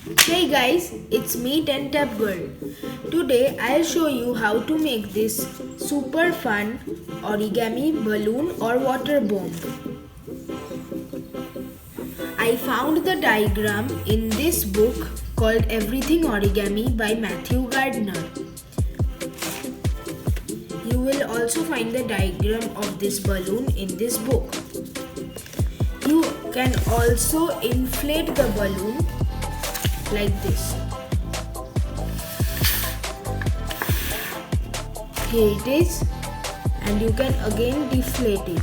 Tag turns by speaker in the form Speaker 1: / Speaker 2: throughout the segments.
Speaker 1: Hey guys, it's me Tentap Girl. Today I'll show you how to make this super fun origami balloon or water bomb. I found the diagram in this book called Everything Origami by Matthew Gardner. You will also find the diagram of this balloon in this book. You can also inflate the balloon like this. Here it is, and you can again deflate it.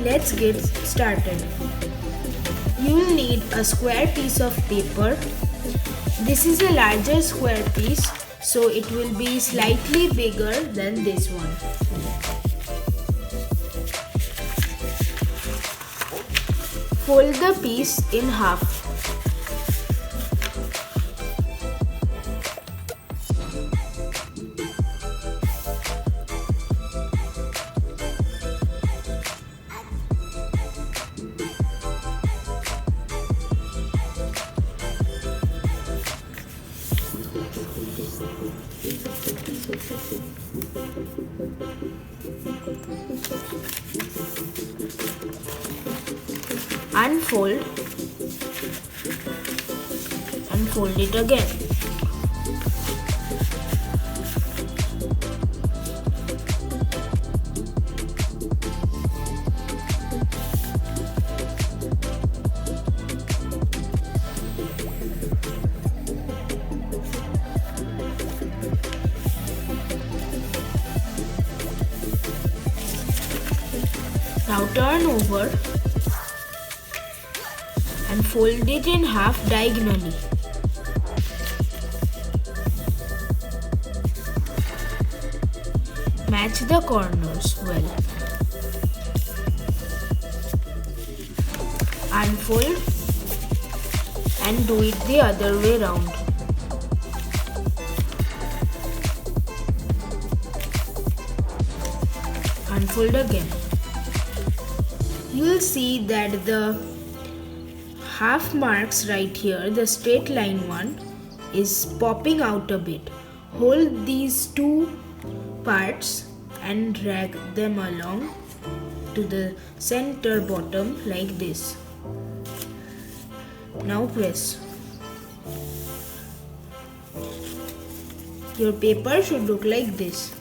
Speaker 1: Let's get started. You will need a square piece of paper. This is a larger square piece, so it will be slightly bigger than this one. Fold the piece in half. Unfold and fold it again. Now turn over and fold it in half diagonally. Match the corners well. Unfold and do it the other way round. Unfold again. You will see that the half marks right here, the straight line one, is popping out a bit. Hold these two parts and drag them along to the center bottom like this. Now press. Your paper should look like this.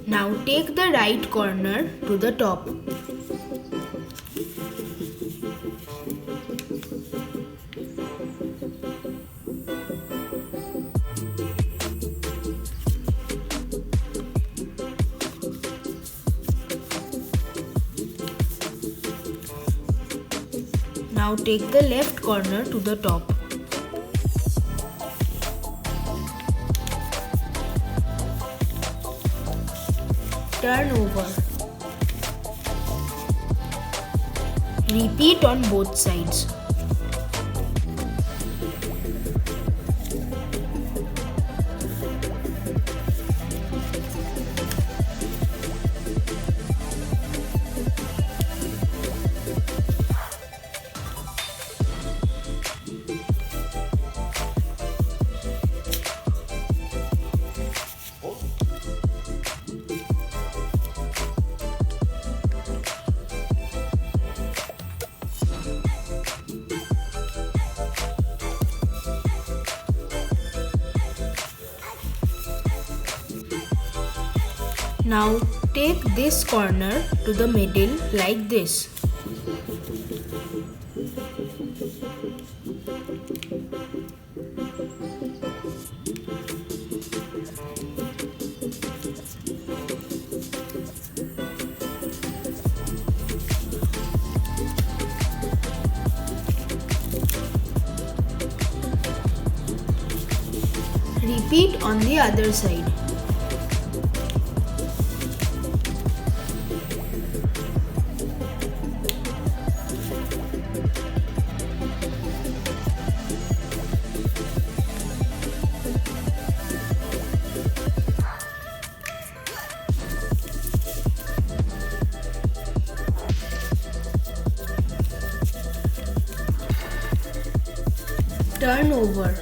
Speaker 1: Now take the right corner to the top. Now take the left corner to the top. Turn over. Repeat on both sides. Now take this corner to the middle like this. Repeat on the other side. Turn over.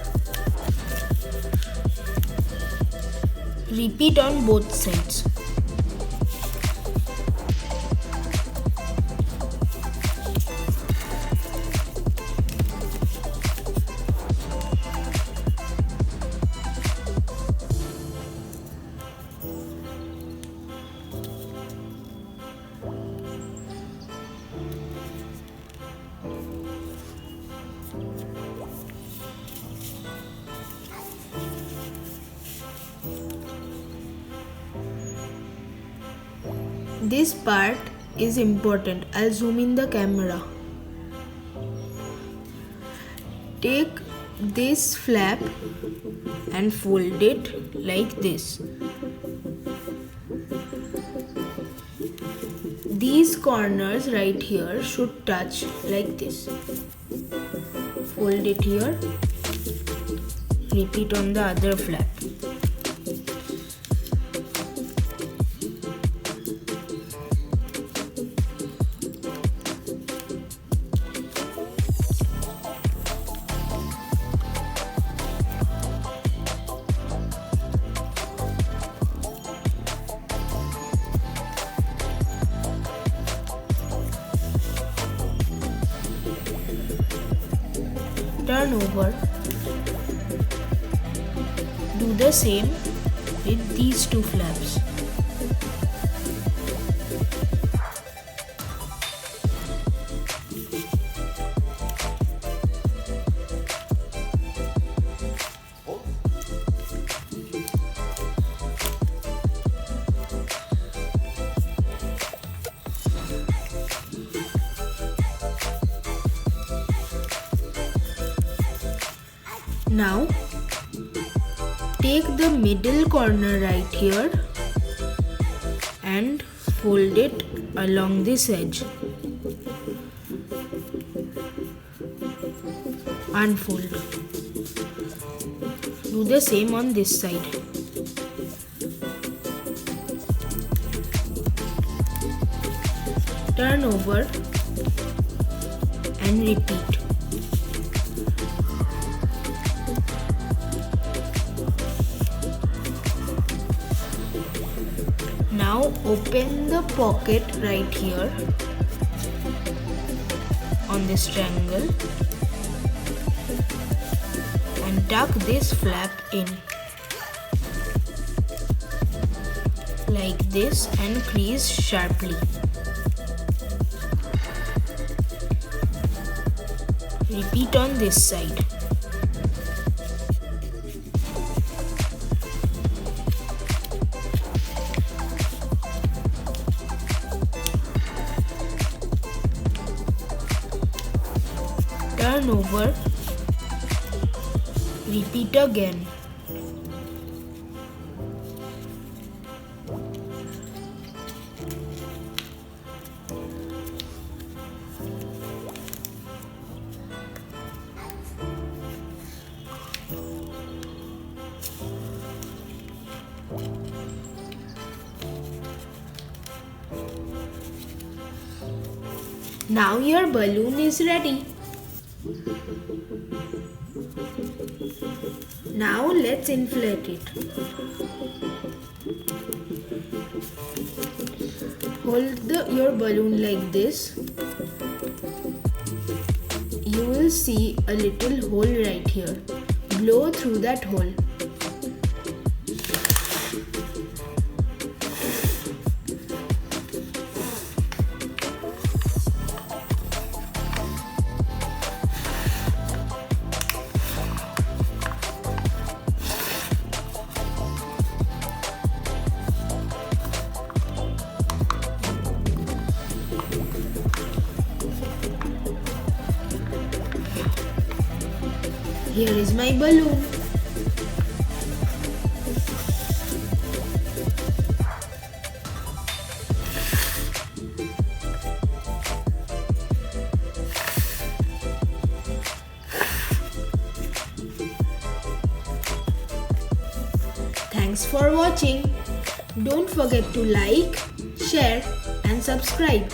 Speaker 1: Repeat on both sides. This part is important. I'll zoom in the camera. Take this flap and fold it like this. These corners right here should touch like this. Fold it here. Repeat on the other flap. Turn over. Do the same with these two flaps. Now, take the middle corner right here and fold it along this edge. Unfold. Do the same on this side. Turn over and repeat. Now open the pocket right here on this triangle and tuck this flap in like this and crease sharply. Repeat on this side. Turn over. Repeat again. Now your balloon is ready. Now let's inflate it. Hold your balloon like this. You will see a little hole right here. Blow through that hole. Here is my balloon. Thanks for watching. Don't forget to like, share and subscribe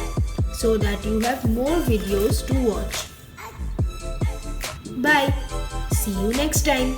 Speaker 1: so that you have more videos to watch. Bye. See See you next time.